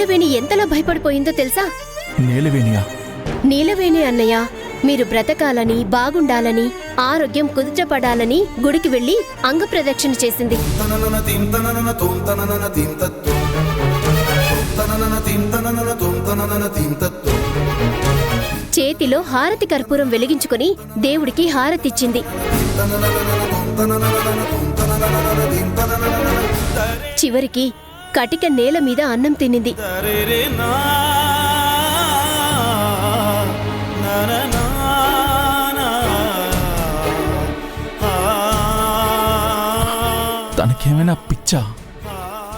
నీలవేణి ఎంతలా భయపడిపోయిందో తెలుసా? నీలవేణియా? నీలవేణి అన్నయ్య, మీరు బ్రతకాలని, బాగుండాలని, ఆరోగ్యం కుదుటపడాలని గుడికి వెళ్లి అంగప్రదక్షిణ చేసింది. చేతిలో హారతి కర్పూరం వెలిగించుకుని దేవుడికి హారతిచ్చింది. చివరికి కటిక నేల మీద అన్నం తినింది. తనకేమైనా పిచ్చా?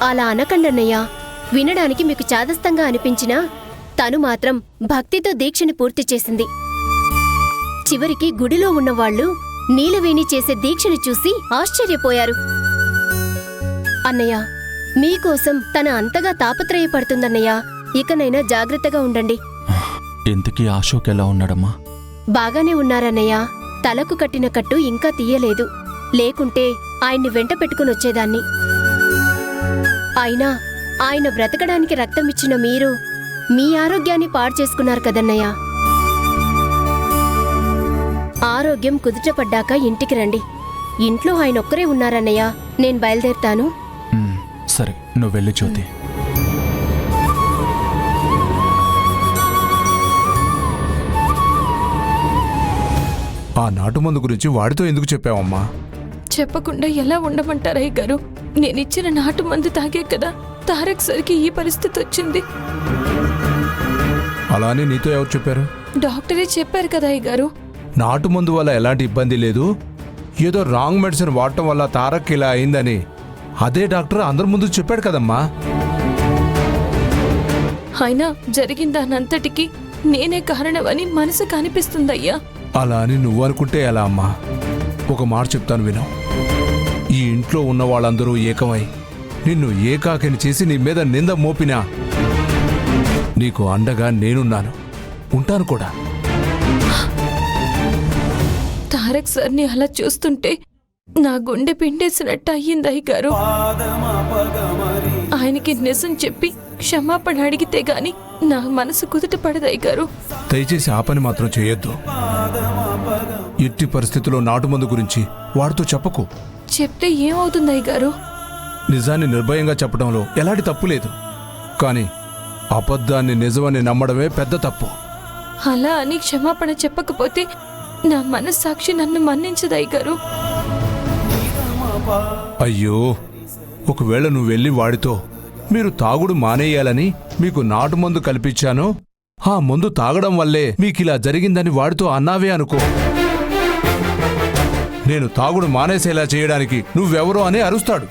అలా అనకండన్నయ్యా. వినడానికి మీకు చాదస్తంగా అనిపించినా తను మాత్రం భక్తితో దీక్షని పూర్తి చేసింది. చివరికి గుడిలో ఉన్నవాళ్లు నీలవేణి చేసే దీక్షని చూసి ఆశ్చర్యపోయారు. అన్నయ్య, మీకోసం తన అంతగా తాపత్రయపడుతుందన్నయ్యా. ఇకనైనా జాగ్రత్తగా ఉండండి. ఇంతకీ అశోక్ ఎలా ఉన్నాడమ్మా? బాగానే ఉన్నారన్నయ్యా. తలకు కట్టిన కట్టు ఇంకా తీయలేదు. లేకుంటే ఆయన్ని వెంట పెట్టుకునొచ్చేదాన్ని. అయినా ఆయన బ్రతకడానికి రక్తమిచ్చిన మీరు మీ ఆరోగ్యాన్ని పాడు చేసుకున్నారు కదన్నయ్యా. ఆరోగ్యం కుదుటపడ్డాక ఇంటికి రండి. ఇంట్లో ఆయనొక్కరే ఉన్నారన్నయ్యా. నేను బయలుదేరుతాను. సరే, నువ్వు వెళ్ళి జ్యోతి. ఆ నాటుమందు గురించి వాడితో ఎందుకు చెప్పావమ్మా? చెప్పకుండా ఎలా ఉండమంటారయ్య గారు? నేనిచ్చిన నాటుమందు తాగే కదా తారక్ సరికి ఈ పరిస్థితి వచ్చింది. అలా అని నీతో ఎవరు చెప్పారు? డాక్టరే చెప్పారు కదా అయ్య గారు. నాటుమందు వల్ల ఎలాంటి ఇబ్బంది లేదు, ఏదో రాంగ్ మెడిసిన్ వాడటం వల్ల తారక్ ఇలా అయిందని అదే డాక్టర్ అందరి ముందు చెప్పాడు కదమ్మా. అయినా జరిగిన దానంతటికి నేనే కారణమని మనసు కనిపిస్తుందయ్యా. అలా అని నువ్వు అనుకుంటే ఎలా అమ్మా? ఒక మాట చెప్తాను విను. ఈ ఇంట్లో ఉన్న వాళ్ళందరూ ఏకమై నిన్ను ఏకాకిని చేసి నీ మీద నింద మోపినా నీకు అండగా నేనున్నాను, ఉంటాను కూడా. తారక్ సార్ని అలా చూస్తుంటే నా గుండె పిండేసినట్టు అయ్యింది అయ్య గారు. ఆయనకి నిజం చెప్పి క్షమాపణ అడిగితే గాని నా మనసు కుదుట పడదు అయ్య గారు. దయచేసి ఆ పని మాత్రం చేయొద్దు. ఎట్టి పరిస్థితుల్లో నాటుమందు గురించి వాడితో చెప్పకు. చెప్తే ఏమవుతుంది అయ్య గారు? నిజాన్ని నిర్భయంగా చెప్పడంలో ఎలాంటి తప్పు లేదు, కానీ అబద్ధాన్ని నిజమని నమ్మడమే పెద్ద తప్పు. అలా అని క్షమాపణ చెప్పకపోతే నా మనస్సాక్షి నన్ను మన్నించదయ్య గారు. అయ్యో, ఒకవేళ నువ్వు వెళ్ళి వాడితో మీరు తాగుడు మానేయాలని మీకు నాటుమందు కల్పించానో, ఆ మందు తాగడం వల్లే మీకిలా జరిగిందని వాడితో అన్నావే అనుకో, నేను తాగుడు మానేసేలా చేయడానికి నువ్వెవరో అని అరుస్తాడు.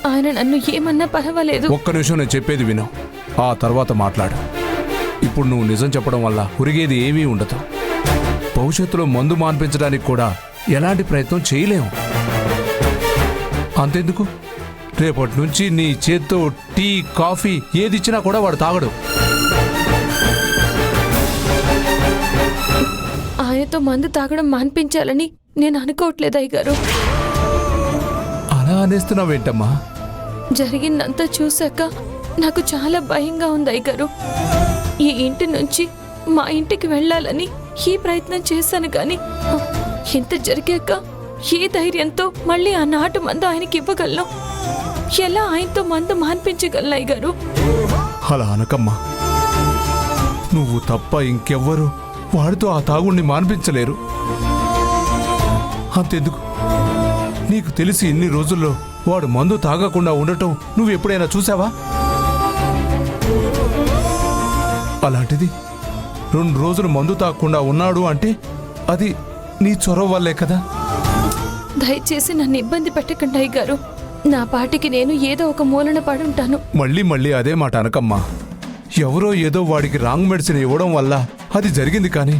ఆయన నన్ను ఏమన్నా పర్వాలేదు. ఒక్క నిమిషం నేను చెప్పేది విను, ఆ తర్వాత మాట్లాడు. ఇప్పుడు నువ్వు నిజం చెప్పడం వల్ల ఉరిగేది ఏమీ ఉండదు. భవిష్యత్తులో మందు మాన్పించడానికి కూడా ఎలాంటి ప్రయత్నం చేయలేము. అంతెందుకు, రేపటి నుంచి నీ చేత్తో టీ, కాఫీ ఏదిచ్చినా కూడా వాడు తాగడు. ఆయనతో మందు తాగడం మాన్పించాలని నేను అనుకోవట్లేదు అయ్య గారు. అలా అనేస్తున్నావేంటమ్మా? జరిగిందంతా చూశాక నాకు చాలా భయంగా ఉంది అయ్య గారు. ఈ ఇంటి నుంచి మా ఇంటికి వెళ్ళాలని ఈ ప్రయత్నం చేశాను గాని ఇంత జరిగాక ఏ ధైర్యంతో మళ్ళీ ఆ నాటు మందు ఆయనకి ఇవ్వగలను? ఎలా ఆయనతో మందు మాన్పించగలను అయ్య గారు? అలా అనకమ్మా. నువ్వు తప్ప ఇంకెవ్వరు వాడితో ఆ తాగుణ్ణి మాన్పించలేరు. అంతెందుకు, నీకు తెలిసి ఇన్ని రోజుల్లో వాడు మందు తాగకుండా ఉండటం నువ్వు ఎప్పుడైనా చూసావా? అలాంటిది 2 రోజులు మందు తాగకుండా ఉన్నాడు అంటే అది నీ చొరవ వల్లే కదా. దయచేసి నన్ను ఇబ్బంది పెట్టకండి అయ్య గారు. నా పాటికి నేను ఏదో ఒక మూలన పడుంటాను. మళ్ళీ మళ్ళీ అదే మాట అనకమ్మా. ఎవరో ఏదో వాడికి రాంగ్ మెడిసిన్ ఇవ్వడం వల్ల అది జరిగింది, కానీ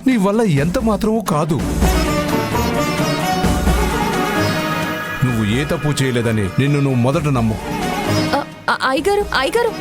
నీ వల్ల ఎంత మాత్రమూ కాదు. నువ్వు ఏ తప్పు చేయలేదని నిన్ను నువ్వు మొదట నమ్ము. అయ్యగారు, అయ్యగారు,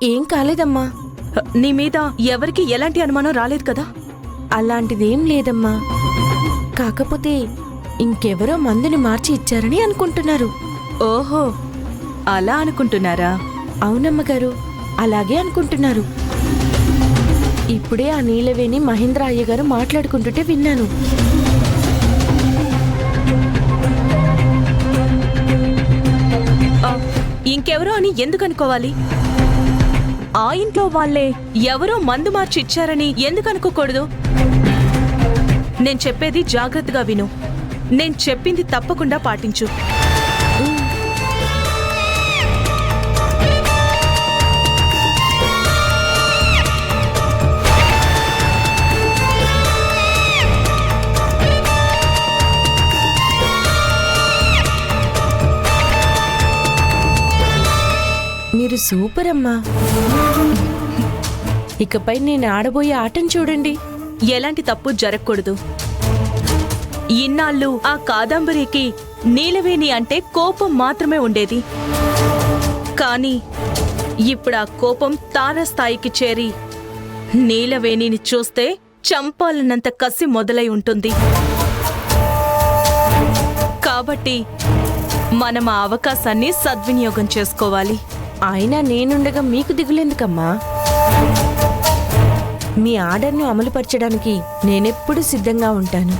ఏం కాలేదమ్మా. నీ మీద ఎవరికి ఎలాంటి అనుమానం రాలేదు కదా? అలాంటిదేం లేదమ్మా. కాకపోతే ఇంకెవరో మందుని మార్చి ఇచ్చారని అనుకుంటున్నారు. ఓహో, అలా అనుకుంటున్నారా? అవునమ్మగారు, అలాగే అనుకుంటున్నారు. ఇప్పుడే ఆ నీలవేణి మహేంద్ర అయ్య గారు మాట్లాడుకుంటుంటే విన్నాను. ఇంకెవరో అని ఎందుకు అనుకోవాలి? ఆ ఇంట్లో వాళ్ళే ఎవరో మందు మార్చి ఇచ్చారని ఎందుకు అనుకోకూడదు? నేను చెప్పేది జాగ్రత్తగా విను. నేను చెప్పింది తప్పకుండా పాటించు. మీరు సూపర్ అమ్మా. ఇకపై నేను ఆడబోయే ఆటను చూడండి. ఎలాంటి తప్పు జరగకూడదు. ఇన్నాళ్ళు ఆ కాదంబరికి నీలవేణి అంటే కోపం మాత్రమే ఉండేది. కానీ ఇప్పుడు ఆ కోపం తారస్థాయికి చేరి నీలవేణిని చూస్తే చంపాలన్నంత కసి మొదలై ఉంటుంది. కాబట్టి మనం ఆ అవకాశాన్ని సద్వినియోగం చేసుకోవాలి. అయినా నేనుండగా మీకు దిగులేందుకమ్మా. మీ ఆర్డర్ను అమలుపరచడానికి నేనెప్పుడు సిద్ధంగా ఉంటాను.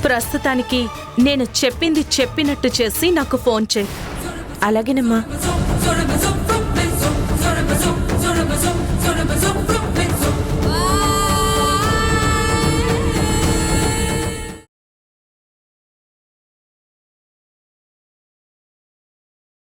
ప్రస్తుతానికి నేను చెప్పింది చెప్పినట్టు చేసి నాకు ఫోన్ చేయి. అలాగేనమ్మా.